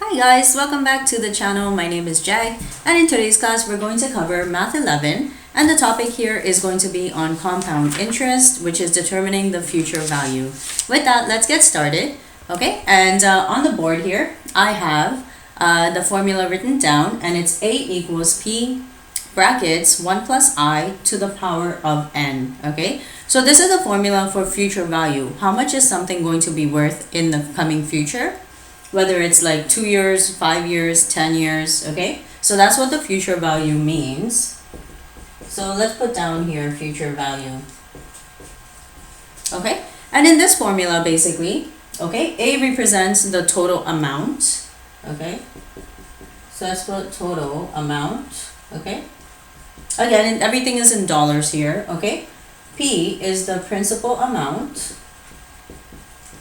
Hi guys, welcome back to the channel. My name is Jag, and in today's class we're going to cover Math 11, and the topic here is going to be on compound interest, which is determining the future value. With that, let's get started. Okay, and on the board here I have the formula written down, and it's A equals P brackets 1 plus I to the power of n. Okay, so this is the formula for future value. How much is something going to be worth in the coming future? Whether it's like 2 years, 5 years, 10 years, okay? So that's what the future value means. So let's put down here future value. Okay, and in this formula basically, okay, A represents the total amount, okay? So let's put total amount, okay? Again, everything is in dollars here, okay? P is the principal amount.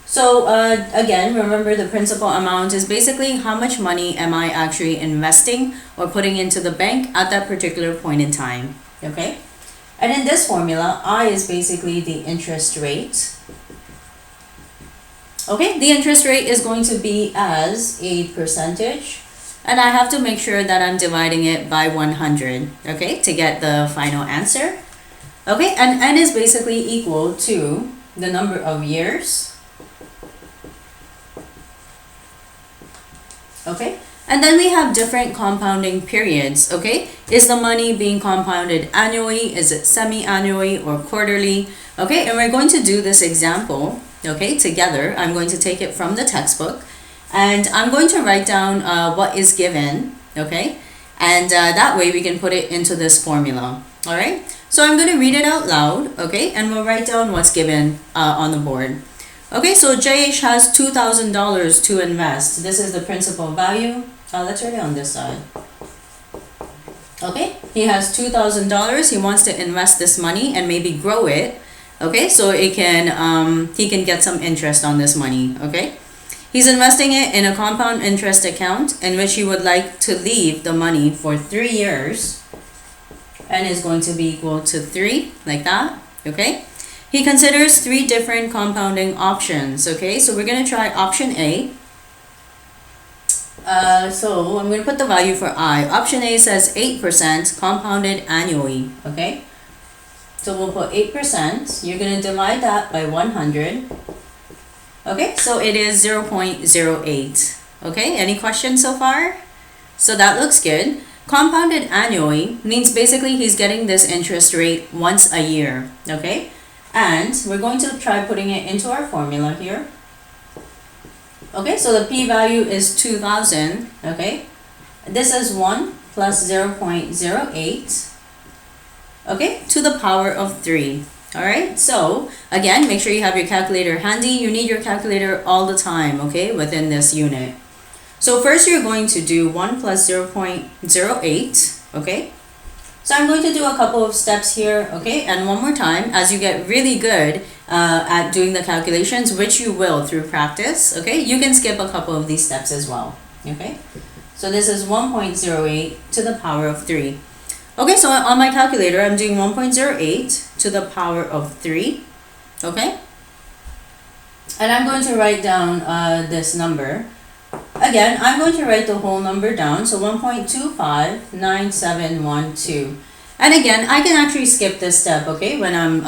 So again, remember the principal amount is basically how much money am I actually investing or putting into the bank at that particular point in time, okay? And in this formula, I is basically the interest rate. Okay, the interest rate is going to be as a percentage, and I have to make sure that I'm dividing it by 100, okay, to get the final answer. Okay, and n is basically equal to the number of years. Okay, and then we have different compounding periods. Okay, is the money being compounded annually? Is it semi-annually or quarterly? Okay, and we're going to do this example, okay, together. I'm going to take it from the textbook, and I'm going to write down what is given, okay, and that way we can put it into this formula. All right, so I'm going to read it out loud, okay, and we'll write down what's given on the board. Okay, so JH has $2,000 to invest. This is the principal value. Let's write it on this side. Okay, he has $2,000. He wants to invest this money and maybe grow it. Okay, so it can he can get some interest on this money. Okay, he's investing it in a compound interest account in which he would like to leave the money for 3 years, and is going to be equal to 3, like that. Okay. He considers 3 different compounding options, okay? So we're going to try option A. So I'm going to put the value for I. Option A says 8% compounded annually, okay? So we'll put 8%. You're going to divide that by 100. Okay, so it is 0.08. Okay, any questions so far? So that looks good. Compounded annually means basically he's getting this interest rate once a year, okay? And we're going to try putting it into our formula here. Okay, so the p-value is 2000, okay? This is 1 plus 0.08, okay, to the power of 3. All right, so again, make sure you have your calculator handy. You need your calculator all the time, okay, within this unit. So first you're going to do 1 plus 0.08, okay? So I'm going to do a couple of steps here, okay? And one more time, as you get really good at doing the calculations, which you will through practice, okay? You can skip a couple of these steps as well, okay? So this is 1.08 to the power of 3. Okay, so on my calculator, I'm doing 1.08 to the power of 3, okay? And I'm going to write down this number. Again, I'm going to write the whole number down, so 1.259712. And again, I can actually skip this step, okay, when I'm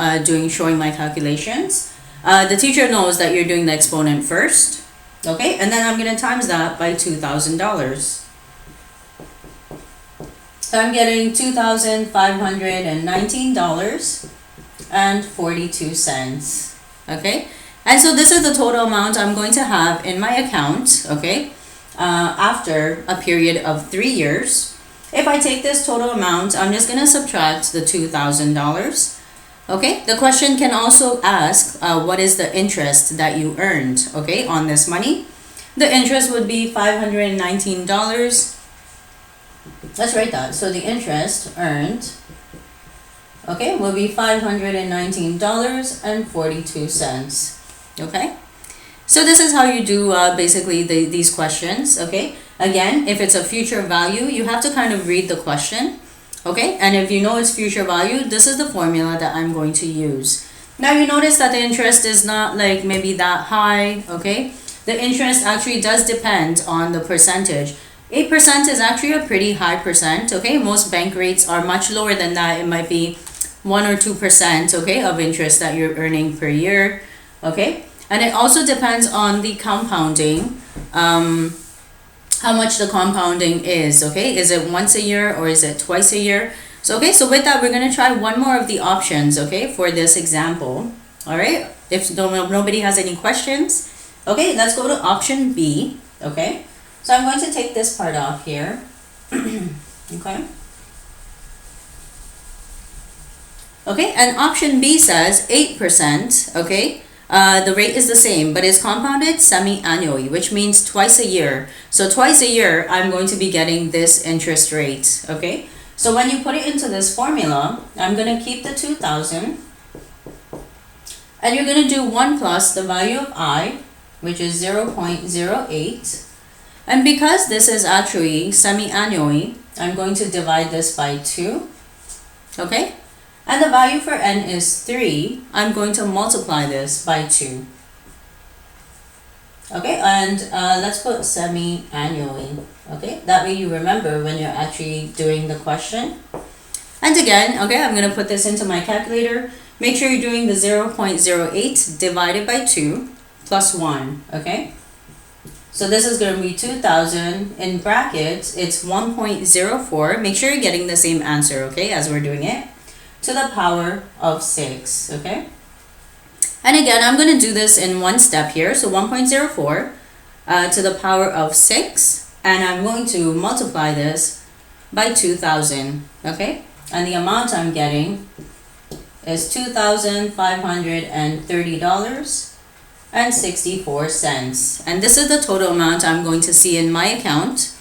showing my calculations. The teacher knows that you're doing the exponent first, okay, and then I'm going to times that by $2,000. So I'm getting $2,519.42, okay. And so this is the total amount I'm going to have in my account, okay, after a period of 3 years. If I take this total amount, I'm just going to subtract the $2,000, okay. The question can also ask what is the interest that you earned, okay, on this money. The interest would be $519. Let's write that. So the interest earned, okay, will be $519.42. Okay, so this is how you do basically these questions, okay? Again, if it's a future value, you have to kind of read the question, okay? And if you know it's future value, this is the formula that I'm going to use. Now you notice that the interest is not like maybe that high, okay? the interest actually does depend on the percentage. 8% is actually a pretty high percent, okay? Most bank rates are much lower than that. It might be 1 or 2%, okay, of interest that you're earning per year, okay? And it also depends on the compounding, how much the compounding is, okay? Is it once a year or is it twice a year? So, okay, so with that, we're going to try one more of the options, okay, for this example, all right? If nobody has any questions, okay, let's go to option B, okay? So I'm going to take this part off here, okay? Okay, and option B says 8%, okay? The rate is the same, but it's compounded semi-annually, which means twice a year. So twice a year, I'm going to be getting this interest rate, okay? So when you put it into this formula, I'm going to keep the 2,000, and you're going to do 1 plus the value of I, which is 0.08. And because this is actually semi-annually, I'm going to divide this by 2, okay? And the value for n is 3. I'm going to multiply this by 2. Okay, and let's put semi-annually. Okay, that way you remember when you're actually doing the question. And again, okay, I'm going to put this into my calculator. Make sure you're doing the 0.08 divided by 2 plus 1, okay? So this is going to be 2,000. In brackets, it's 1.04. Make sure you're getting the same answer, okay, as we're doing it, to the power of 6, okay? And again, I'm going to do this in one step here. So 1.04 to the power of 6. And I'm going to multiply this by 2,000, okay? And the amount I'm getting is $2,530.64. And this is the total amount I'm going to see in my account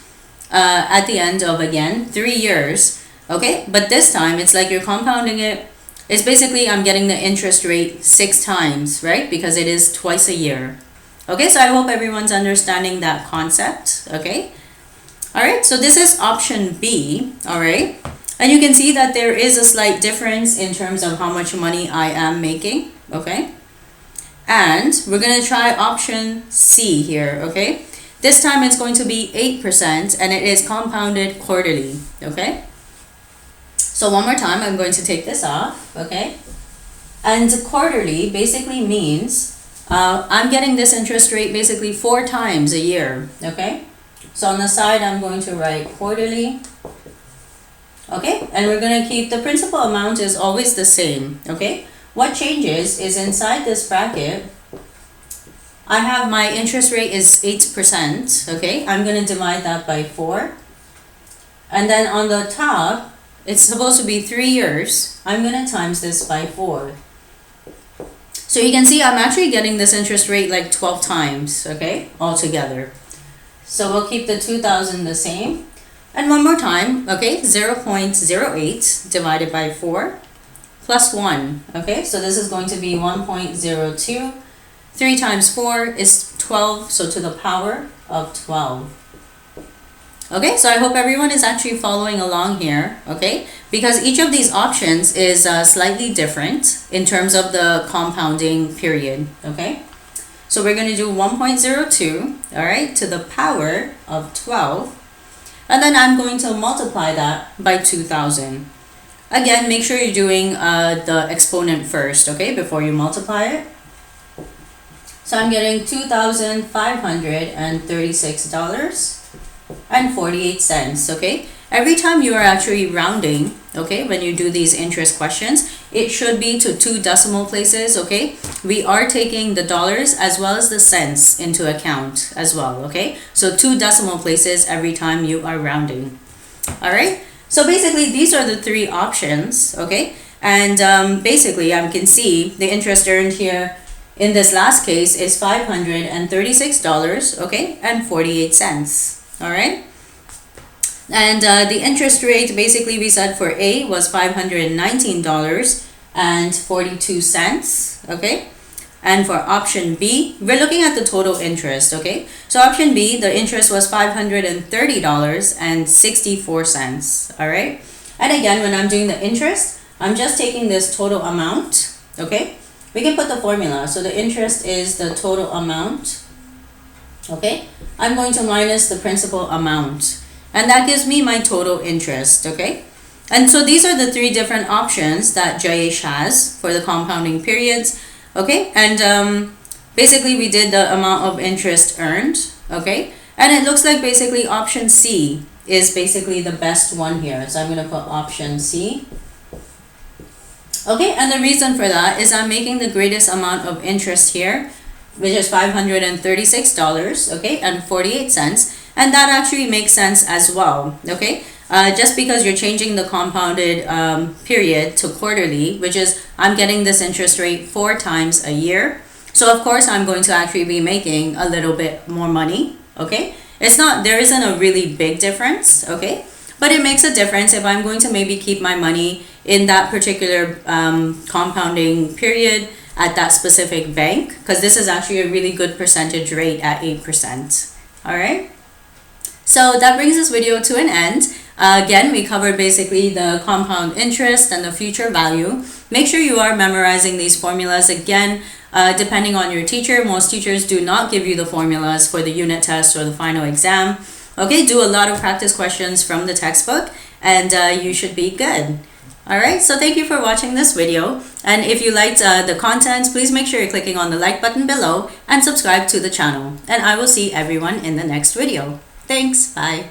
at the end of, again, 3 years, okay? But this time, it's like you're compounding it. It's basically I'm getting the interest rate 6 times, right? Because it is twice a year. Okay, so I hope everyone's understanding that concept, okay? All right, so this is option B, all right? And you can see that there is a slight difference in terms of how much money I am making, okay? And we're going to try option C here, okay? This time it's going to be 8% and it is compounded quarterly, okay? So one more time, I'm going to take this off, okay? And quarterly basically means I'm getting this interest rate basically 4 times a year, okay? So on the side, I'm going to write quarterly, okay? And we're going to keep the principal amount is always the same, okay? What changes is inside this bracket, I have my interest rate is 8%, okay? I'm going to divide that by 4. And then on the top, it's supposed to be 3 years. I'm going to times this by 4. So you can see I'm actually getting this interest rate like 12 times, okay, altogether. So we'll keep the 2,000 the same. And one more time, okay, 0.08 divided by 4 plus 1, okay? So this is going to be 1.02. 3 times 4 is 12, so to the power of 12. Okay, so I hope everyone is actually following along here, okay? Because each of these options is slightly different in terms of the compounding period, okay? So we're going to do 1.02, all right, to the power of 12. And then I'm going to multiply that by 2,000. Again, make sure you're doing the exponent first, okay, before you multiply it. So I'm getting $2,536.48, okay? Every time you are actually rounding, okay, when you do these interest questions, it should be to 2 decimal places, okay? We are taking the dollars as well as the cents into account as well, okay? So 2 decimal places every time you are rounding, all right? So basically, these are the 3 options, okay? And basically, I can see the interest earned here in this last case is $536, okay, and 48 cents, all right? And the interest rate, basically we said for A was $519.42, okay? And for option B, we're looking at the total interest, okay? So option B, the interest was $530.64, all right? And again, when I'm doing the interest, I'm just taking this total amount, okay? We can put the formula. So the interest is the total amount Okay, I'm going to minus the principal amount, and that gives me my total interest. Okay, and so these are the three different options that Jayesh has for the compounding periods. Okay, and basically we did the amount of interest earned. Okay, and it looks like basically option C is basically the best one here, so I'm going to put option C. Okay, and the reason for that is I'm making the greatest amount of interest here, which is $536, okay, and 48 cents, and that actually makes sense as well. Okay, just because you're changing the compounded period to quarterly, which is I'm getting this interest rate 4 times a year, so of course I'm going to actually be making a little bit more money. Okay, there isn't a really big difference. Okay, but it makes a difference if I'm going to maybe keep my money in that particular compounding period at that specific bank, because this is actually a really good percentage rate at 8%. All right, so that brings this video to an end. Again, we covered basically the compound interest and the future value. Make sure you are memorizing these formulas. Again, depending on your teacher, most teachers do not give you the formulas for the unit test or the final exam. Okay, do a lot of practice questions from the textbook, and you should be good. Alright, so thank you for watching this video, and if you liked the content, please make sure you're clicking on the like button below and subscribe to the channel, and I will see everyone in the next video. Thanks, bye.